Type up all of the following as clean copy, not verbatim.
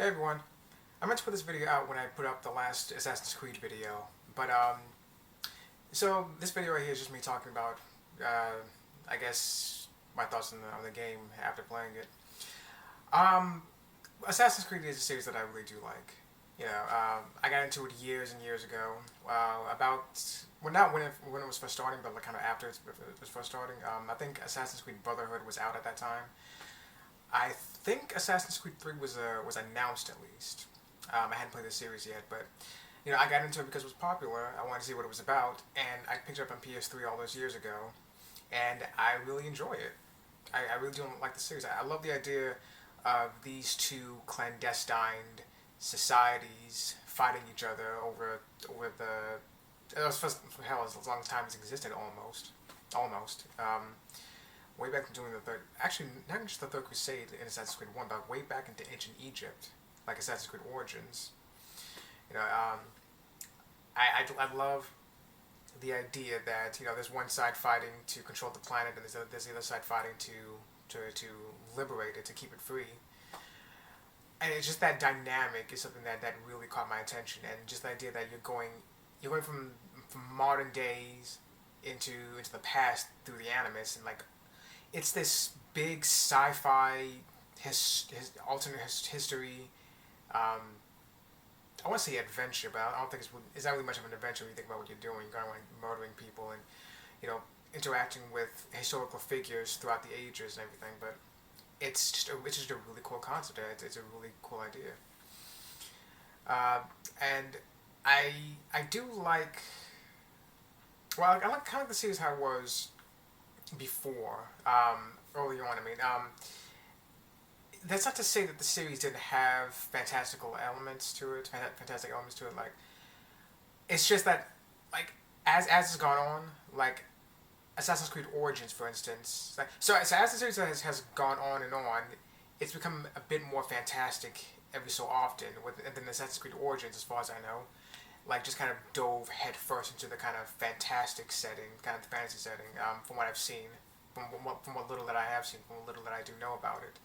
Hey everyone, I meant to put this video out when I put up the last Assassin's Creed video, but so this video right here is just me talking about, I guess, my thoughts on the game after playing it. Um, Assassin's Creed is a series that I really do like. I got into it years and years ago, about, well not when it was first starting, but like kind of after it was first starting. I think Assassin's Creed Brotherhood was out at that time. I think Assassin's Creed 3 was announced at least. I hadn't played the series yet, but I got into it because it was popular. I wanted to see what it was about, and I picked it up on PS3 all those years ago, and I really enjoy it. I really do like the series. I love the idea of these two clandestine societies fighting each other over the hell as long as time has existed almost. Way back during the third, actually not just the Third Crusade in Assassin's Creed 1, but way back into ancient Egypt, like Assassin's Creed Origins. You know, um, I love the idea that there's one side fighting to control the planet, and there's the other side fighting to liberate it, to keep it free. And it's just that dynamic is something that really caught my attention, and just the idea that you're going from modern days into the past through the Animus, and like it's this big sci-fi alternate history. Um, I want to say adventure, but I don't think it's not really much of an adventure when you think about what you're doing. You're going around murdering people and you know interacting with historical figures throughout the ages and everything. But it's just a really cool concept. It's a really cool idea. Uh, and I do like, well, I like kind of the series how it was before, early on. I mean, that's not to say that the series didn't have fantastic elements to it. Like, it's just that, like, as it's gone on, like Assassin's Creed Origins, for instance, like so as the series has gone on, it's become a bit more fantastic every so often. And then Assassin's Creed Origins, as far as I know, like just kind of dove headfirst into the kind of fantastic setting, kind of fantasy setting. From what I've seen, from what little that I have seen, from what little that I do know about it,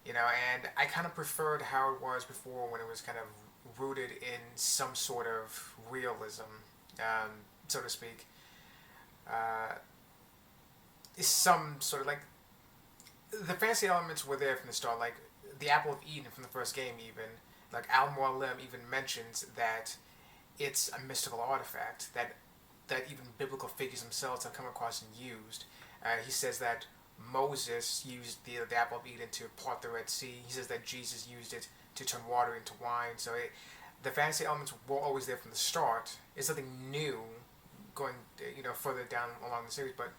and I kind of preferred how it was before when it was kind of rooted in some sort of realism, so to speak. Uh, some sort of like the fantasy elements were there from the start, like the Apple of Eden from the first game, even like Al Mualim even mentions that it's a mystical artifact that even biblical figures themselves have come across and used. He says that Moses used the Apple of Eden to part the Red Sea. He says that Jesus used it to turn water into wine. So the fantasy elements were always there from the start. It's something new going further down along the series, but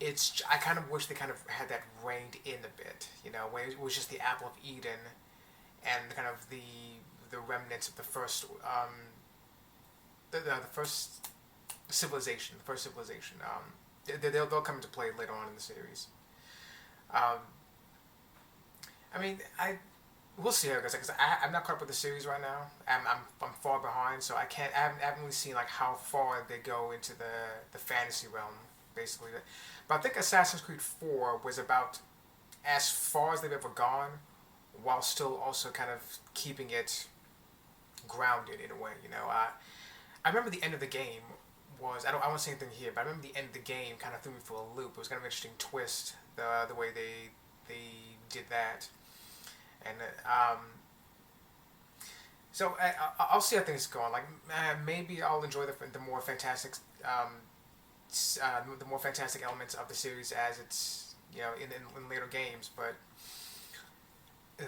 I kind of wish they kind of had that reined in a bit, where it was just the Apple of Eden and kind of the remnants of the first the first civilization, they'll come into play later on in the series. Um, I mean, we'll see how it goes. Because I'm not caught up with the series right now. I'm far behind, so I haven't really seen like how far they go into the fantasy realm, basically. But I think Assassin's Creed 4 was about as far as they've ever gone, while still also kind of keeping it grounded in a way. I remember the end of the game was I won't say anything here, but I remember the end of the game kind of threw me for a loop. It was kind of an interesting twist the way they did that, and so I'll see how things go on. Like maybe I'll enjoy the more fantastic the more fantastic elements of the series as it's in later games, but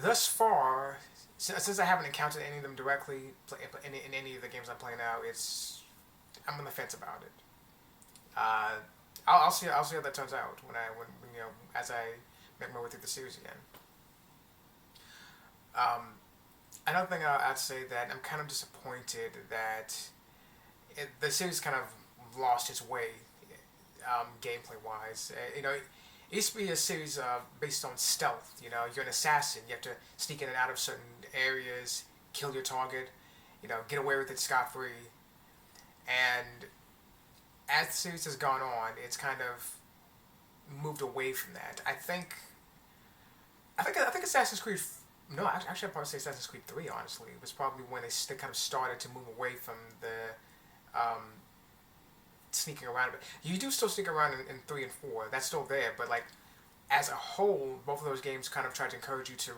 thus far, since I haven't encountered any of them directly in any of the games I'm playing now, I'm on the fence about it. Uh, I'll see. I'll see how that turns out when as I make my way through the series again. Um, Another thing I'd say that I'm kind of disappointed that the series kind of lost its way, gameplay wise. It used to be a series based on stealth. You're an assassin. You have to sneak in and out of certain areas, kill your target, get away with it scot free. And as the series has gone on, it's kind of moved away from that. I think Assassin's Creed No, actually, I'd probably say Assassin's Creed 3, honestly. It was probably when they kind of started to move away from the sneaking around a bit. You do still sneak around in 3 and 4. That's still there, but like as a whole, both of those games kind of tried to encourage you to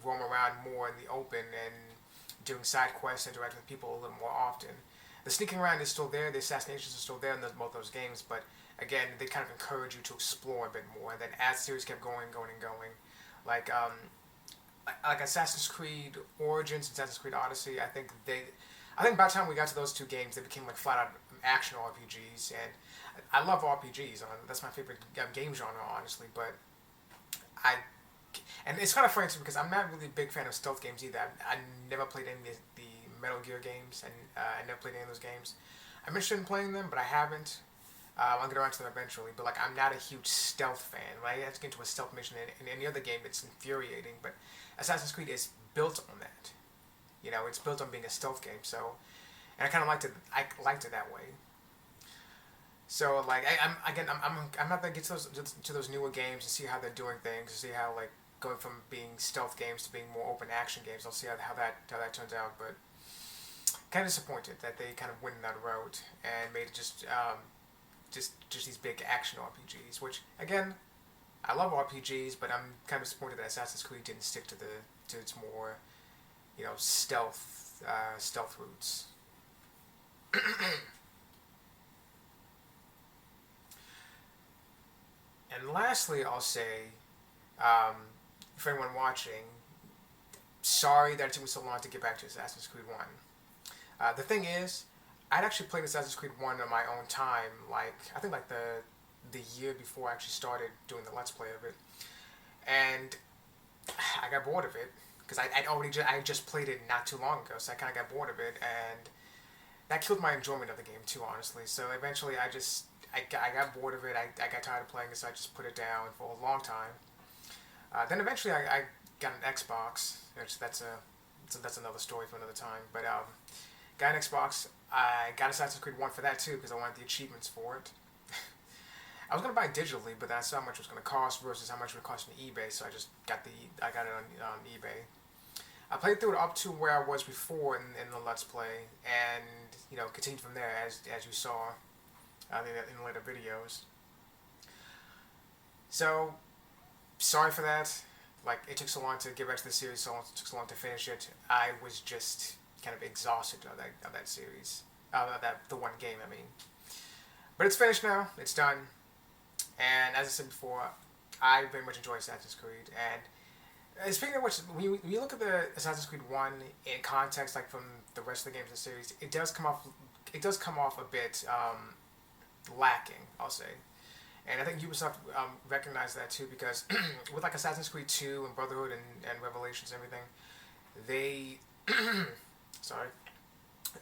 roam around more in the open and doing side quests, interacting with people a little more often. The sneaking around is still there, the assassinations are still there in both those games, but again, they kind of encourage you to explore a bit more. And then as the series kept going, going, and going, like like Assassin's Creed Origins, Assassin's Creed Odyssey, I think by the time we got to those two games, they became like flat out action RPGs, and I love RPGs. That's my favorite game genre, honestly. But I, and it's kind of funny too because I'm not really a big fan of stealth games either. I never played any of the Metal Gear games, and I never played any of those games. I'm interested in playing them, but I haven't. I'll get around to them eventually, but like I'm not a huge stealth fan. When I have to get into a stealth mission in any other game, it's infuriating. But Assassin's Creed is built on that. You know, it's built on being a stealth game. So, and I kind of liked it. I liked it that way. So like I'm not gonna get to those newer games and see how they're doing things, and see how like going from being stealth games to being more open action games. I'll see how that turns out. But kind of disappointed that they kind of went that route and made it just these big action RPGs. Which again, I love RPGs, but I'm kind of disappointed that Assassin's Creed didn't stick to its more stealth roots. And lastly, I'll say, for anyone watching, sorry that it took me so long to get back to Assassin's Creed 1. The thing is, I'd actually played Assassin's Creed 1 on my own time, like, I think like the year before I actually started doing the Let's Play of it. And I got bored of it, because I just played it not too long ago, so I kind of got bored of it, and that killed my enjoyment of the game too, honestly. So eventually I got bored of it, I got tired of playing it, so I just put it down for a long time. Then eventually I got an Xbox, which that's another story for another time, but got an Xbox. I got Assassin's Creed 1 for that too, because I wanted the achievements for it. I was gonna buy it digitally, but that's how much it was gonna cost versus how much it would cost on eBay. So I got it on eBay. I played through it up to where I was before in the Let's Play, and continued from there as you saw in later videos. So sorry for that. Like it took so long to get back to the series, it took so long to finish it. I was just kind of exhausted of that series, the one game. I mean, but it's finished now. It's done. And as I said before, I very much enjoy Assassin's Creed. And speaking of which, when you look at the Assassin's Creed 1 in context, like from the rest of the games in the series, it does come off a bit lacking, I'll say. And I think Ubisoft recognized that too, because with like Assassin's Creed 2 and Brotherhood and Revelations and everything, they sorry,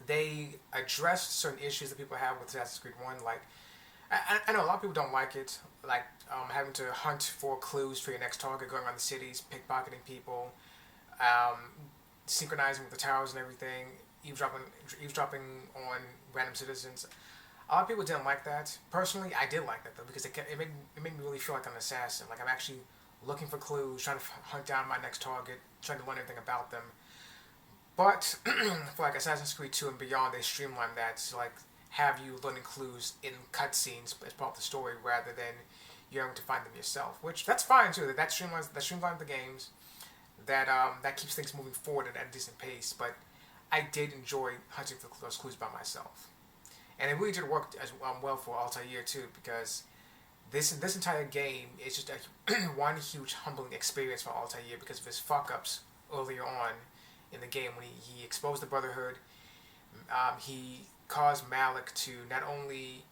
they addressed certain issues that people have with Assassin's Creed 1, like I know a lot of people don't like it, like having to hunt for clues for your next target, going around the cities, pickpocketing people, um, synchronizing with the towers and everything, eavesdropping on random citizens. A lot of people didn't like that. Personally, I did like that though, because it made me really feel like an assassin. Like I'm actually looking for clues, trying to hunt down my next target, trying to learn everything about them. But for like Assassin's Creed 2 and beyond, they streamlined that to like have you learning clues in cutscenes as part of the story rather than you having to find them yourself. Which that's fine too. That streamlines the games. That keeps things moving forward at a decent pace. But I did enjoy hunting for those clues by myself, and it really did work as well for Altair too, because this entire game is just a one huge humbling experience for Altair because of his fuck ups earlier on in the game when he exposed the Brotherhood. He caused Malik to not only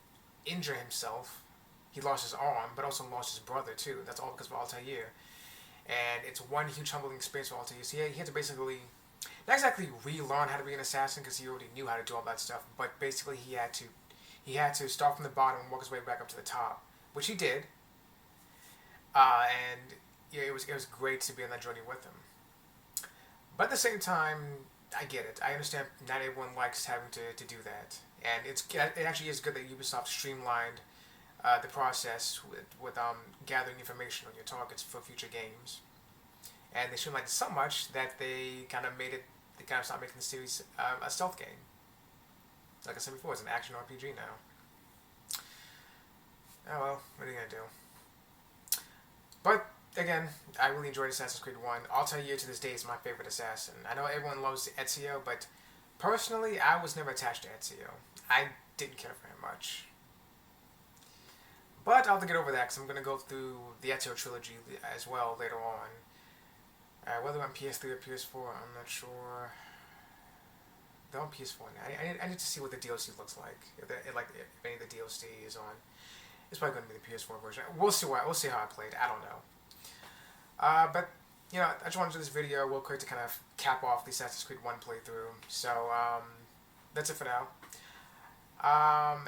injure himself, he lost his arm, but also lost his brother too. That's all because of Altair. And it's one huge humbling experience for Altair. So he had to basically, not exactly relearn how to be an assassin because he already knew how to do all that stuff, but basically he had to start from the bottom and work his way back up to the top, which he did. And yeah, it was great to be on that journey with him. But at the same time, I get it. I understand not everyone likes having to do that, and it actually is good that Ubisoft streamlined the process with gathering information on your targets for future games. and they shouldn't like it so much that they kind of made it. They kind of stopped making the series a stealth game. Like I said before, it's an action RPG now. Oh well, what are you gonna do? But again, I really enjoyed Assassin's Creed 1. Altair to this day is my favorite assassin. I know everyone loves Ezio, but personally, I was never attached to Ezio. I didn't care for him much. But I'll have to get over that because I'm going to go through the Ezio trilogy as well later on. Whether on PS3 or PS4, I'm not sure. They're on PS4 now. I need to see what the DLC looks like. If any of the DLC is on. It's probably going to be the PS4 version. We'll see how I played. I don't know. But you know, I just wanted to do this video real quick to kind of cap off the Assassin's Creed 1 playthrough. So that's it for now.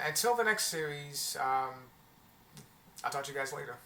Until the next series, I'll talk to you guys later.